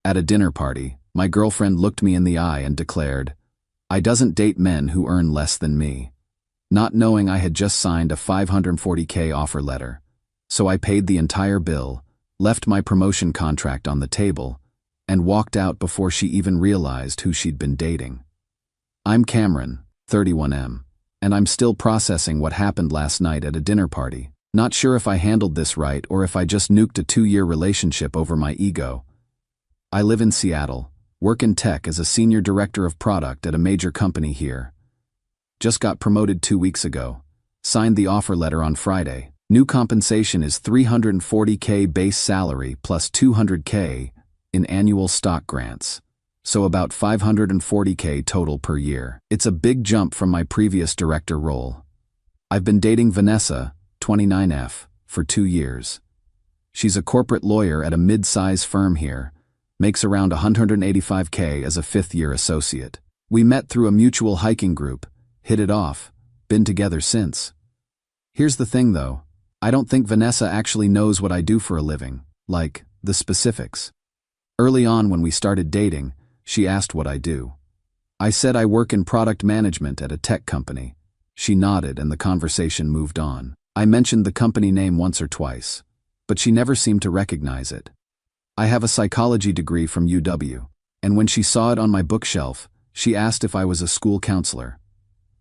At a dinner party, my girlfriend looked me in the eye and declared, "I doesn't date men who earn less than me," not knowing I had just signed a $540K offer letter. So I paid the entire bill, left my promotion contract on the table, and walked out before she even realized who she'd been dating. I'm Cameron, 31M, and I'm still processing what happened last night at a dinner party. Not sure if I handled this right or if I just nuked a 2-year relationship over my ego. I live in Seattle, work in tech as a senior director of product at a major company here. Just got promoted 2 weeks ago. Signed the offer letter on Friday. New compensation is $340K base salary plus $200K in annual stock grants. So about $540K total per year. It's a big jump from my previous director role. I've been dating Vanessa, 29F, for 2 years. She's a corporate lawyer at a mid-size firm here, makes around $185K as a 5th-year associate. We met through a mutual hiking group, hit it off, been together since. Here's the thing though, I don't think Vanessa actually knows what I do for a living, like, the specifics. Early on when we started dating, she asked what I do. I said I work in product management at a tech company. She nodded and the conversation moved on. I mentioned the company name once or twice, but she never seemed to recognize it. I have a psychology degree from UW, and when she saw it on my bookshelf, she asked if I was a school counselor.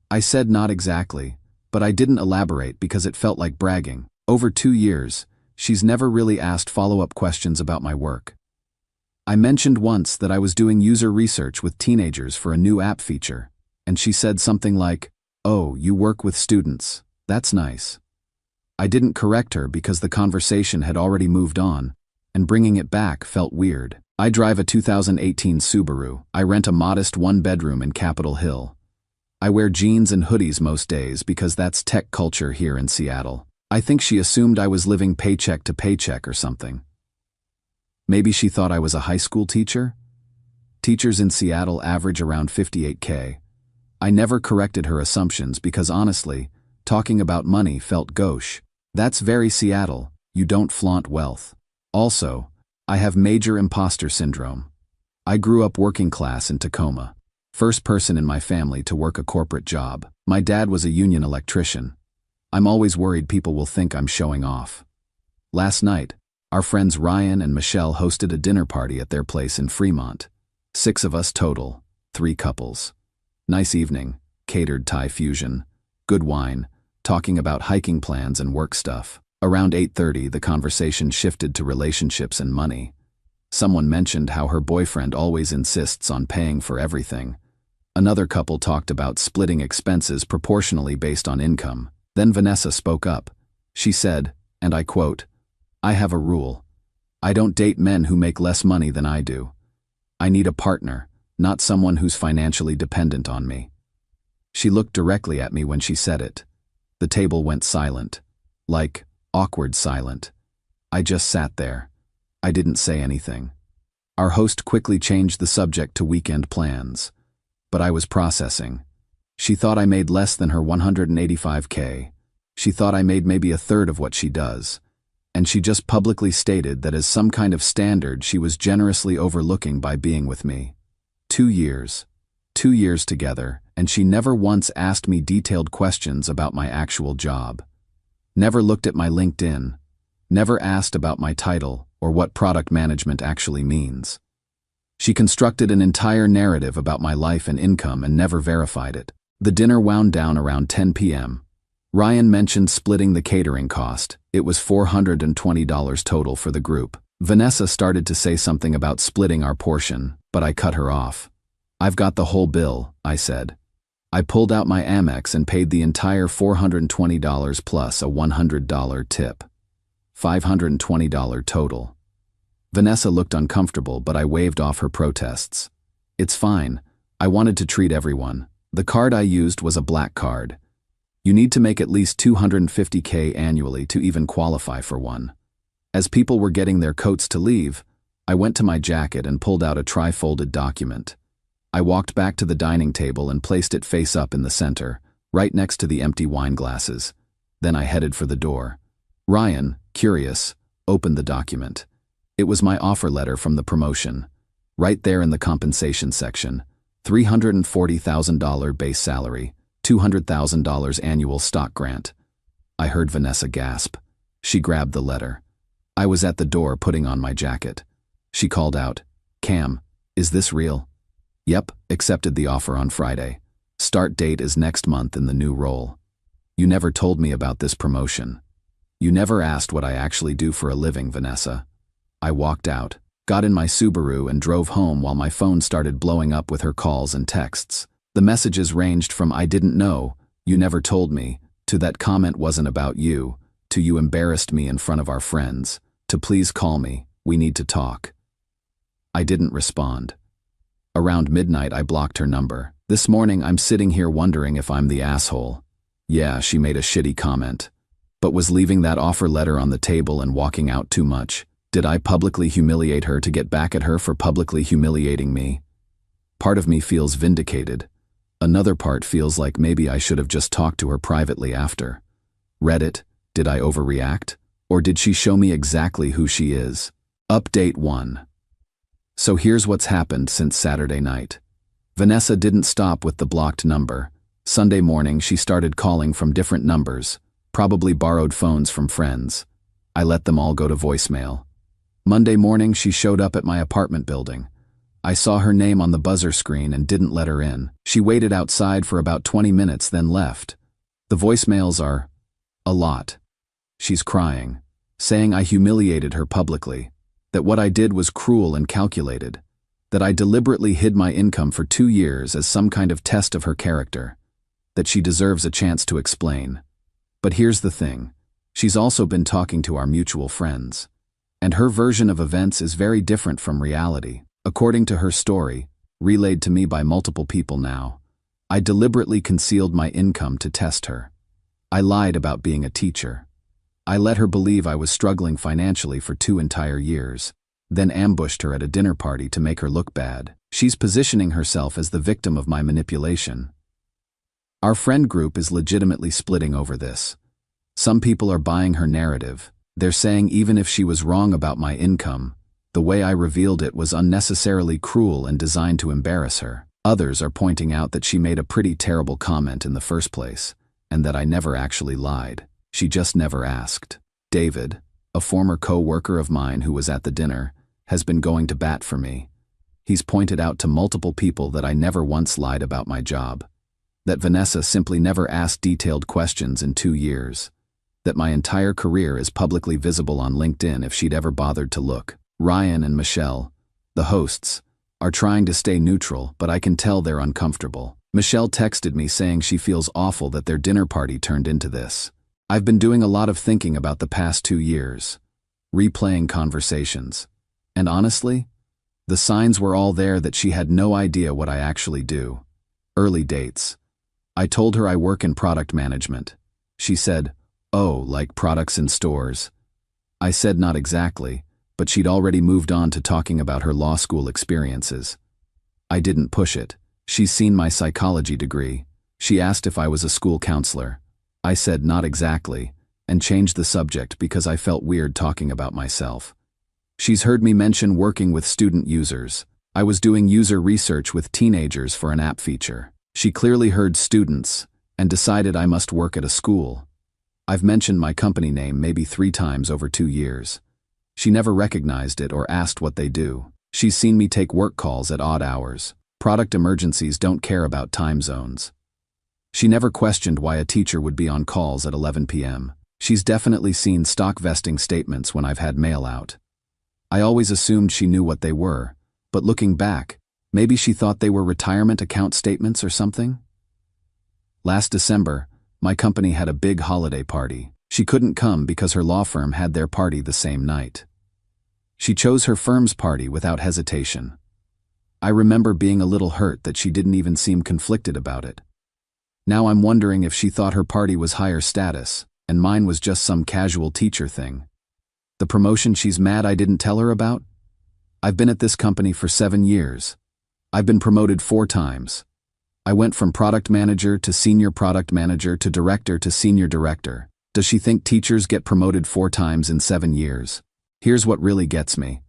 I said not exactly, but I didn't elaborate because it felt like bragging. Over 2 years, she's never really asked follow-up questions about my work. I mentioned once that I was doing user research with teenagers for a new app feature, and she said something like, "Oh, you work with students, that's nice." I didn't correct her because the conversation had already moved on, and bringing it back felt weird. I drive a 2018 Subaru. I rent a modest 1-bedroom in Capitol Hill. I wear jeans and hoodies most days because that's tech culture here in Seattle. I think she assumed I was living paycheck to paycheck or something. Maybe she thought I was a high school teacher? Teachers in Seattle average around $58K. I never corrected her assumptions because honestly, talking about money felt gauche. That's very Seattle, you don't flaunt wealth. Also, I have major imposter syndrome. I grew up working class in Tacoma. First person in my family to work a corporate job. My dad was a union electrician. I'm always worried people will think I'm showing off. Last night, our friends Ryan and Michelle hosted a dinner party at their place in Fremont. 6 of us total, 3 couples. Nice evening, catered Thai fusion, good wine, talking about hiking plans and work stuff. Around 8:30, the conversation shifted to relationships and money. Someone mentioned how her boyfriend always insists on paying for everything. Another couple talked about splitting expenses proportionally based on income. Then Vanessa spoke up. She said, and I quote, "I have a rule. I don't date men who make less money than I do. I need a partner, not someone who's financially dependent on me." She looked directly at me when she said it. The table went silent. Like, awkward silent. I just sat there. I didn't say anything. Our host quickly changed the subject to weekend plans. But I was processing. She thought I made less than her $185K. She thought I made maybe a third of what she does. And she just publicly stated that as some kind of standard she was generously overlooking by being with me. 2 years. 2 years together, and she never once asked me detailed questions about my actual job. Never looked at my LinkedIn. Never asked about my title or what product management actually means. She constructed an entire narrative about my life and income and never verified it. The dinner wound down around 10 p.m. Ryan mentioned splitting the catering cost. It was $420 total for the group. Vanessa started to say something about splitting our portion, but I cut her off. "I've got the whole bill," I said. I pulled out my Amex and paid the entire $420 plus a $100 tip. $520 total. Vanessa looked uncomfortable, but I waved off her protests. "It's fine. I wanted to treat everyone. The card I used was a black card. You need to make at least $250K annually to even qualify for one." As people were getting their coats to leave, I went to my jacket and pulled out a tri-folded document. I walked back to the dining table and placed it face up in the center, right next to the empty wine glasses. Then I headed for the door. Ryan, curious, opened the document. It was my offer letter from the promotion. Right there in the compensation section. $340,000 base salary, $200,000 annual stock grant. I heard Vanessa gasp. She grabbed the letter. I was at the door putting on my jacket. She called out, "Cam, is this real?" "Yep, accepted the offer on Friday. Start date is next month in the new role." "You never told me about this promotion. You never asked what I actually do for a living, Vanessa." I walked out, got in my Subaru and drove home while my phone started blowing up with her calls and texts. The messages ranged from "I didn't know, you never told me," to "that comment wasn't about you," to "you embarrassed me in front of our friends," to "please call me, we need to talk." I didn't respond. Around midnight I blocked her number. This morning I'm sitting here wondering if I'm the asshole. Yeah, she made a shitty comment. But was leaving that offer letter on the table and walking out too much? Did I publicly humiliate her to get back at her for publicly humiliating me? Part of me feels vindicated. Another part feels like maybe I should have just talked to her privately after. Reddit, did I overreact? Or did she show me exactly who she is? Update 1. So here's what's happened since Saturday night. Vanessa didn't stop with the blocked number. Sunday morning she started calling from different numbers, probably borrowed phones from friends. I let them all go to voicemail. Monday morning she showed up at my apartment building. I saw her name on the buzzer screen and didn't let her in. She waited outside for about 20 minutes then left. The voicemails are a lot. She's crying, saying I humiliated her publicly, that what I did was cruel and calculated, that I deliberately hid my income for 2 years as some kind of test of her character, that she deserves a chance to explain. But here's the thing, she's also been talking to our mutual friends. And her version of events is very different from reality. According to her story, relayed to me by multiple people now, I deliberately concealed my income to test her. I lied about being a teacher. I let her believe I was struggling financially for 2 entire years, then ambushed her at a dinner party to make her look bad. She's positioning herself as the victim of my manipulation. Our friend group is legitimately splitting over this. Some people are buying her narrative. They're saying even if she was wrong about my income, the way I revealed it was unnecessarily cruel and designed to embarrass her. Others are pointing out that she made a pretty terrible comment in the first place, and that I never actually lied. She just never asked. David, a former co-worker of mine who was at the dinner, has been going to bat for me. He's pointed out to multiple people that I never once lied about my job, that Vanessa simply never asked detailed questions in 2 years, that my entire career is publicly visible on LinkedIn if she'd ever bothered to look. Ryan and Michelle, the hosts, are trying to stay neutral, but I can tell they're uncomfortable. Michelle texted me saying she feels awful that their dinner party turned into this. I've been doing a lot of thinking about the past 2 years, replaying conversations, and honestly, the signs were all there that she had no idea what I actually do. Early dates. I told her I work in product management. She said, "Oh, like products in stores?" I said not exactly, but she'd already moved on to talking about her law school experiences. I didn't push it. She's seen my psychology degree. She asked if I was a school counselor. I said not exactly, and changed the subject because I felt weird talking about myself. She's heard me mention working with student users. I was doing user research with teenagers for an app feature. She clearly heard students and decided I must work at a school. I've mentioned my company name maybe 3 times over 2 years. She never recognized it or asked what they do. She's seen me take work calls at odd hours. Product emergencies don't care about time zones. She never questioned why a teacher would be on calls at 11 p.m. She's definitely seen stock vesting statements when I've had mail out. I always assumed she knew what they were, but looking back, maybe she thought they were retirement account statements or something? Last December, my company had a big holiday party. She couldn't come because her law firm had their party the same night. She chose her firm's party without hesitation. I remember being a little hurt that she didn't even seem conflicted about it. Now I'm wondering if she thought her party was higher status, and mine was just some casual teacher thing. The promotion she's mad I didn't tell her about? I've been at this company for 7 years. I've been promoted 4 times. I went from product manager to senior product manager to director to senior director. Does she think teachers get promoted 4 times in 7 years? Here's what really gets me.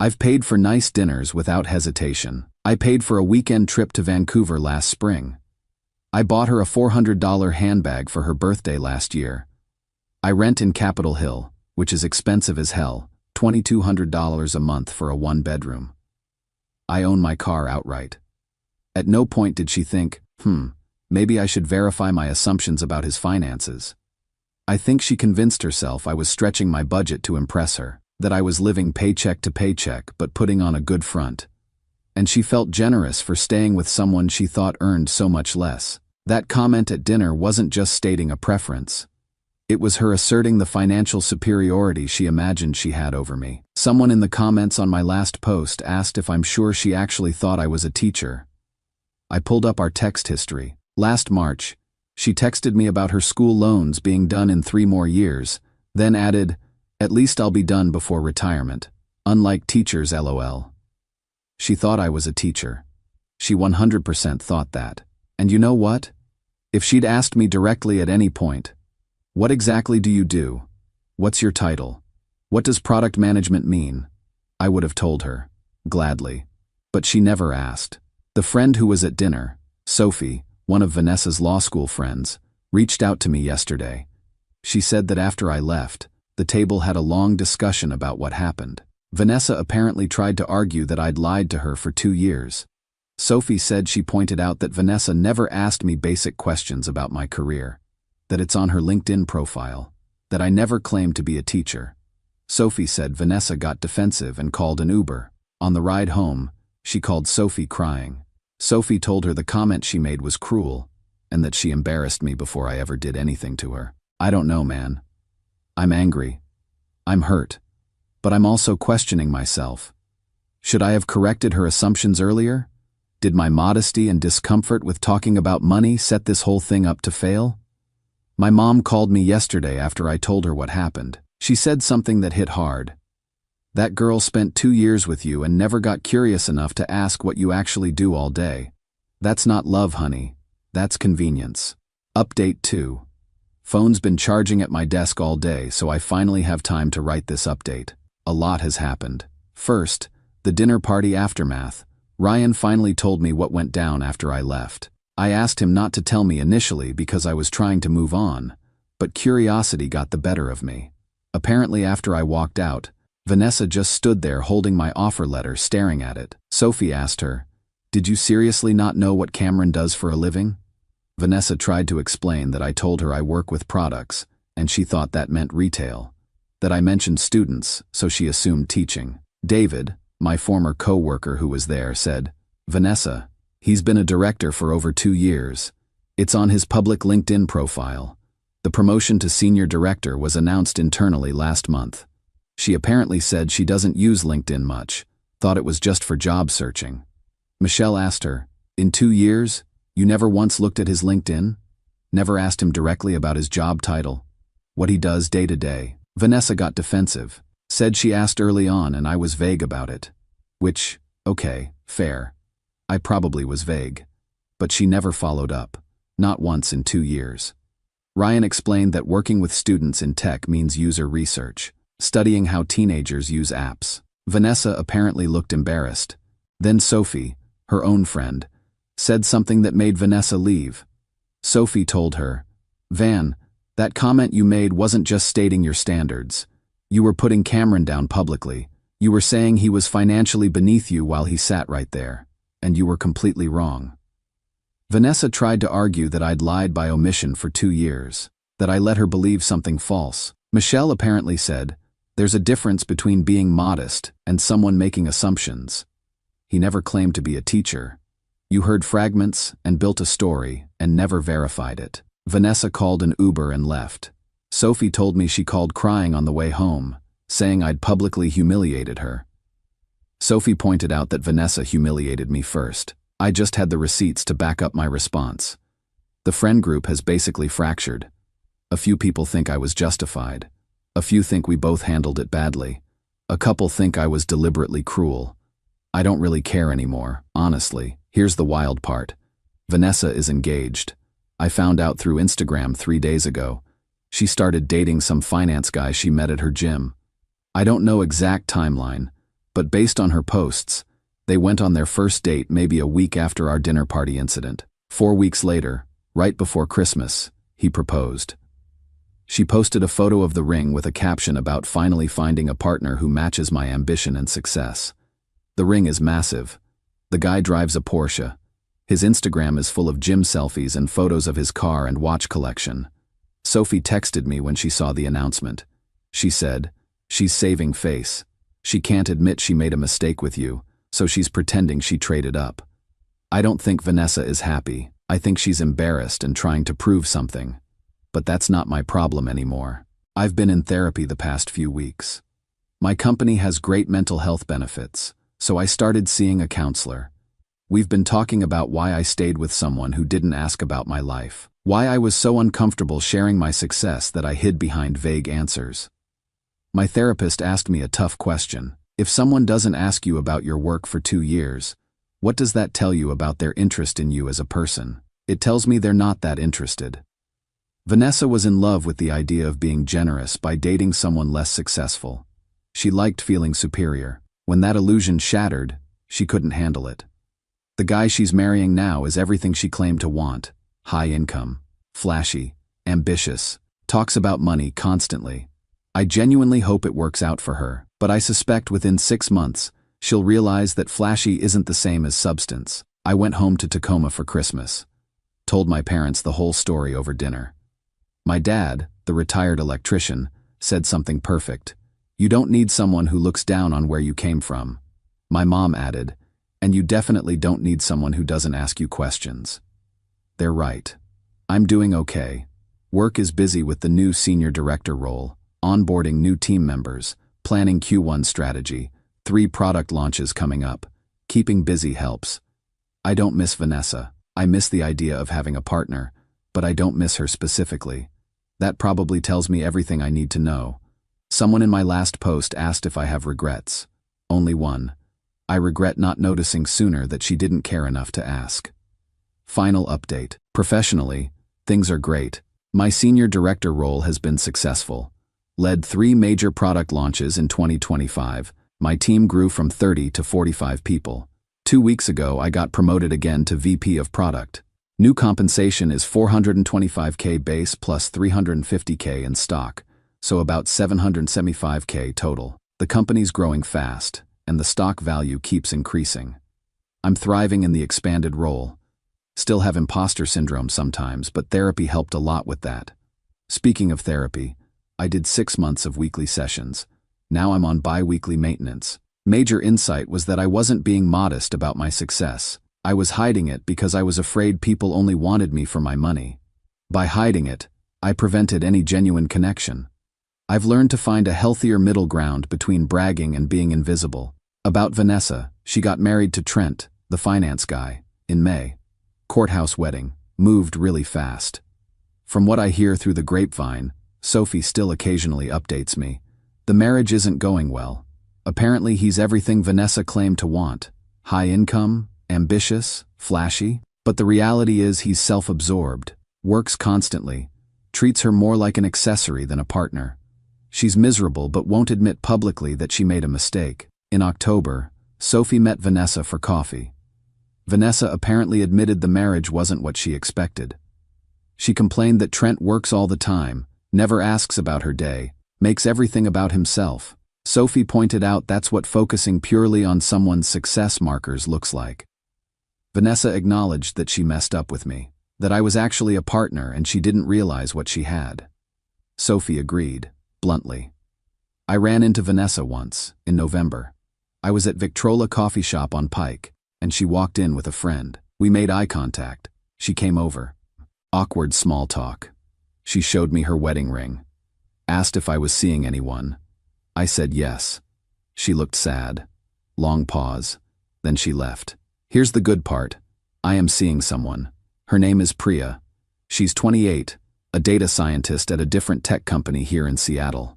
I've paid for nice dinners without hesitation. I paid for a weekend trip to Vancouver last spring. I bought her a $400 handbag for her birthday last year. I rent in Capitol Hill, which is expensive as hell, $2,200 a month for a one-bedroom. I own my car outright. At no point did she think, maybe I should verify my assumptions about his finances. I think she convinced herself I was stretching my budget to impress her, that I was living paycheck to paycheck but putting on a good front. And she felt generous for staying with someone she thought earned so much less. That comment at dinner wasn't just stating a preference. It was her asserting the financial superiority she imagined she had over me. Someone in the comments on my last post asked if I'm sure she actually thought I was a teacher. I pulled up our text history. Last March, she texted me about her school loans being done in 3 more years, then added, "At least I'll be done before retirement. Unlike teachers, LOL." She thought I was a teacher. She 100% thought that. And you know what? If she'd asked me directly at any point, "What exactly do you do? What's your title? What does product management mean?" I would have told her, gladly. But she never asked. The friend who was at dinner, Sophie, one of Vanessa's law school friends, reached out to me yesterday. She said that after I left, the table had a long discussion about what happened. Vanessa apparently tried to argue that I'd lied to her for 2 years. Sophie said she pointed out that Vanessa never asked me basic questions about my career, that it's on her LinkedIn profile, that I never claimed to be a teacher. Sophie said Vanessa got defensive and called an Uber. On the ride home, she called Sophie crying. Sophie told her the comment she made was cruel, and that she embarrassed me before I ever did anything to her. I don't know, man. I'm angry. I'm hurt. But I'm also questioning myself. Should I have corrected her assumptions earlier? Did my modesty and discomfort with talking about money set this whole thing up to fail? My mom called me yesterday after I told her what happened. She said something that hit hard. "That girl spent 2 years with you and never got curious enough to ask what you actually do all day. That's not love, honey. That's convenience." Update 2. Phone's been charging at my desk all day, so I finally have time to write this update. A lot has happened. First, the dinner party aftermath. Ryan finally told me what went down after I left. I asked him not to tell me initially because I was trying to move on, but curiosity got the better of me. Apparently after I walked out, Vanessa just stood there holding my offer letter, staring at it. Sophie asked her, "Did you seriously not know what Cameron does for a living?" Vanessa tried to explain that I told her I work with products, and she thought that meant retail. That I mentioned students, so she assumed teaching. David, my former co-worker who was there, said, "Vanessa, he's been a director for over 2 years. It's on his public LinkedIn profile. The promotion to senior director was announced internally last month." She apparently said she doesn't use LinkedIn much, thought it was just for job searching. Michelle asked her, "In 2 years, you never once looked at his LinkedIn? Never asked him directly about his job title? What he does day to day?" Vanessa got defensive, said she asked early on and I was vague about it. Which, okay, fair. I probably was vague. But she never followed up, not once in 2 years. Ryan explained that working with students in tech means user research, studying how teenagers use apps. Vanessa apparently looked embarrassed. Then Sophie, her own friend, said something that made Vanessa leave. Sophie told her, "Van, that comment you made wasn't just stating your standards. You were putting Cameron down publicly. You were saying he was financially beneath you while he sat right there. And you were completely wrong." Vanessa tried to argue that I'd lied by omission for 2 years, that I let her believe something false. Michelle apparently said, "There's a difference between being modest and someone making assumptions. He never claimed to be a teacher. You heard fragments and built a story and never verified it." Vanessa called an Uber and left. Sophie told me she called crying on the way home, saying I'd publicly humiliated her. Sophie pointed out that Vanessa humiliated me first. I just had the receipts to back up my response. The friend group has basically fractured. A few people think I was justified. A few think we both handled it badly. A couple think I was deliberately cruel. I don't really care anymore, honestly. Here's the wild part. Vanessa is engaged. I found out through Instagram 3 days ago. She started dating some finance guy she met at her gym. I don't know exact timeline, But based on her posts, they went on their first date maybe a week after our dinner party incident. 4 weeks later, right before Christmas, he proposed. She posted a photo of the ring with a caption about finally finding a partner who matches my ambition and success. The ring is massive. The guy drives a Porsche. His Instagram is full of gym selfies and photos of his car and watch collection. Sophie texted me when she saw the announcement. She said, "She's saving face. She can't admit she made a mistake with you, so she's pretending she traded up." I don't think Vanessa is happy. I think she's embarrassed and trying to prove something. But that's not my problem anymore. I've been in therapy the past few weeks. My company has great mental health benefits, so I started seeing a counselor. We've been talking about why I stayed with someone who didn't ask about my life, why I was so uncomfortable sharing my success that I hid behind vague answers. My therapist asked me a tough question. If someone doesn't ask you about your work for 2 years, what does that tell you about their interest in you as a person? It tells me they're not that interested. Vanessa was in love with the idea of being generous by dating someone less successful. She liked feeling superior. When that illusion shattered, she couldn't handle it. The guy she's marrying now is everything she claimed to want: high income, flashy, ambitious, talks about money constantly. I genuinely hope it works out for her, but I suspect within 6 months, she'll realize that flashy isn't the same as substance. I went home to Tacoma for Christmas. Told my parents the whole story over dinner. My dad, the retired electrician, said something perfect. "You don't need someone who looks down on where you came from." My mom added, "And you definitely don't need someone who doesn't ask you questions." They're right. I'm doing okay. Work is busy with the new senior director role, onboarding new team members, planning Q1 strategy, 3 product launches coming up. Keeping busy helps. I don't miss Vanessa. I miss the idea of having a partner, but I don't miss her specifically. That probably tells me everything I need to know. Someone in my last post asked if I have regrets. Only one. I regret not noticing sooner that she didn't care enough to ask. Final update. Professionally, things are great. My senior director role has been successful. Led 3 major product launches in 2025. My team grew from 30 to 45 people. 2 weeks ago, I got promoted again to VP of Product. New compensation is $425K base plus $350K in stock, so about $775K total. The company's growing fast, and the stock value keeps increasing. I'm thriving in the expanded role. Still have imposter syndrome sometimes, but therapy helped a lot with that. Speaking of therapy, I did 6 months of weekly sessions. Now I'm on bi-weekly maintenance. Major insight was that I wasn't being modest about my success. I was hiding it because I was afraid people only wanted me for my money. By hiding it, I prevented any genuine connection. I've learned to find a healthier middle ground between bragging and being invisible. About Vanessa, she got married to Trent, the finance guy, in May. Courthouse wedding, moved really fast. From what I hear through the grapevine, Sophie still occasionally updates me. The marriage isn't going well. Apparently he's everything Vanessa claimed to want. High income, ambitious, flashy. But the reality is he's self-absorbed, works constantly, treats her more like an accessory than a partner. She's miserable but won't admit publicly that she made a mistake. In October, Sophie met Vanessa for coffee. Vanessa apparently admitted the marriage wasn't what she expected. She complained that Trent works all the time, never asks about her day, makes everything about himself. Sophie pointed out that's what focusing purely on someone's success markers looks like. Vanessa acknowledged that she messed up with me, that I was actually a partner and she didn't realize what she had. Sophie agreed, bluntly. I ran into Vanessa once, in November. I was at Victrola Coffee Shop on Pike, and she walked in with a friend. We made eye contact. She came over. Awkward small talk. She showed me her wedding ring. Asked if I was seeing anyone. I said yes. She looked sad. Long pause. Then she left. Here's the good part. I am seeing someone. Her name is Priya. She's 28, a data scientist at a different tech company here in Seattle.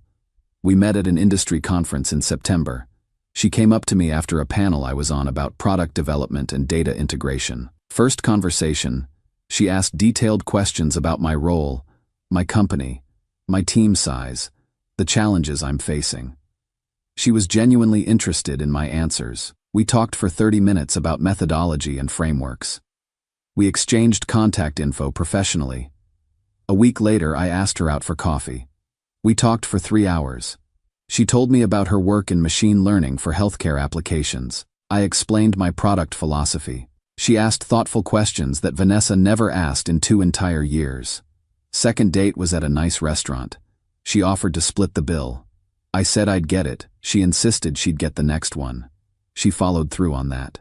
We met at an industry conference in September. She came up to me after a panel I was on about product development and data integration. First conversation, she asked detailed questions about my role, my company, my team size, the challenges I'm facing. She was genuinely interested in my answers. We talked for 30 minutes about methodology and frameworks. We exchanged contact info professionally. A week later, I asked her out for coffee. We talked for 3 hours. She told me about her work in machine learning for healthcare applications. I explained my product philosophy. She asked thoughtful questions that Vanessa never asked in 2 entire years. Second date was at a nice restaurant. She offered to split the bill. I said I'd get it. She insisted she'd get the next one. She followed through on that.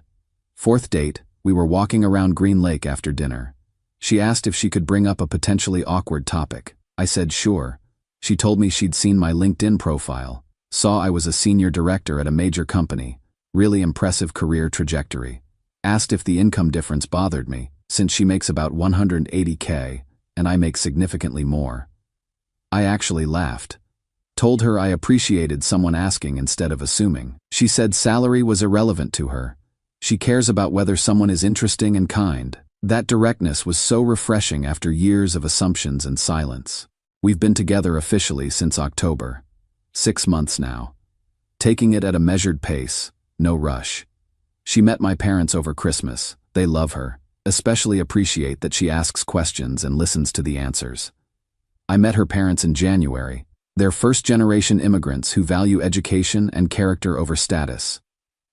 Fourth date, we were walking around Green Lake after dinner. She asked if she could bring up a potentially awkward topic. I said sure. She told me she'd seen my LinkedIn profile, saw I was a senior director at a major company, really impressive career trajectory. Asked if the income difference bothered me, since she makes about $180K, and I make significantly more. I actually laughed. Told her I appreciated someone asking instead of assuming. She said salary was irrelevant to her. She cares about whether someone is interesting and kind. That directness was so refreshing after years of assumptions and silence. We've been together officially since October. 6 months now. Taking it at a measured pace, no rush. She met my parents over Christmas. They love her, especially appreciate that she asks questions and listens to the answers. I met her parents in January. They're first-generation immigrants who value education and character over status.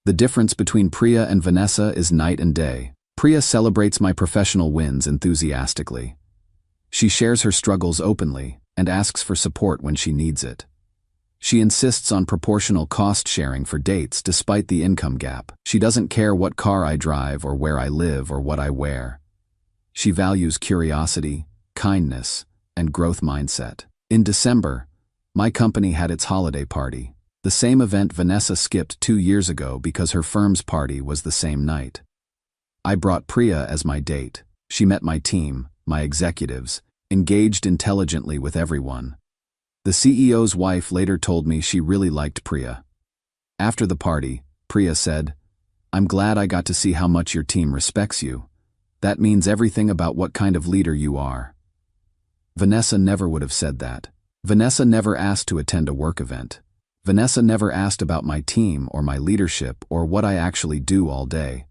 The difference between Priya and Vanessa is night and day. Priya celebrates my professional wins enthusiastically. She shares her struggles openly and asks for support when she needs it. She insists on proportional cost sharing for dates despite the income gap. She doesn't care what car I drive or where I live or what I wear. She values curiosity, kindness, and growth mindset. In December, my company had its holiday party, the same event Vanessa skipped 2 years ago because her firm's party was the same night. I brought Priya as my date. She met my team, my executives, engaged intelligently with everyone. The CEO's wife later told me she really liked Priya. After the party, Priya said, "I'm glad I got to see how much your team respects you. That means everything about what kind of leader you are." Vanessa never would have said that. Vanessa never asked to attend a work event. Vanessa never asked about my team or my leadership or what I actually do all day.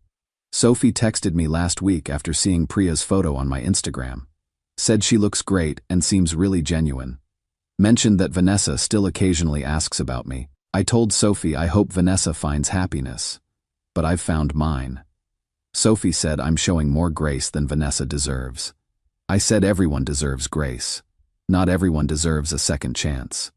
Sophie texted me last week after seeing Priya's photo on my Instagram. Said she looks great and seems really genuine. Mentioned that Vanessa still occasionally asks about me. I told Sophie I hope Vanessa finds happiness. But I've found mine. Sophie said I'm showing more grace than Vanessa deserves. I said everyone deserves grace. Not everyone deserves a second chance.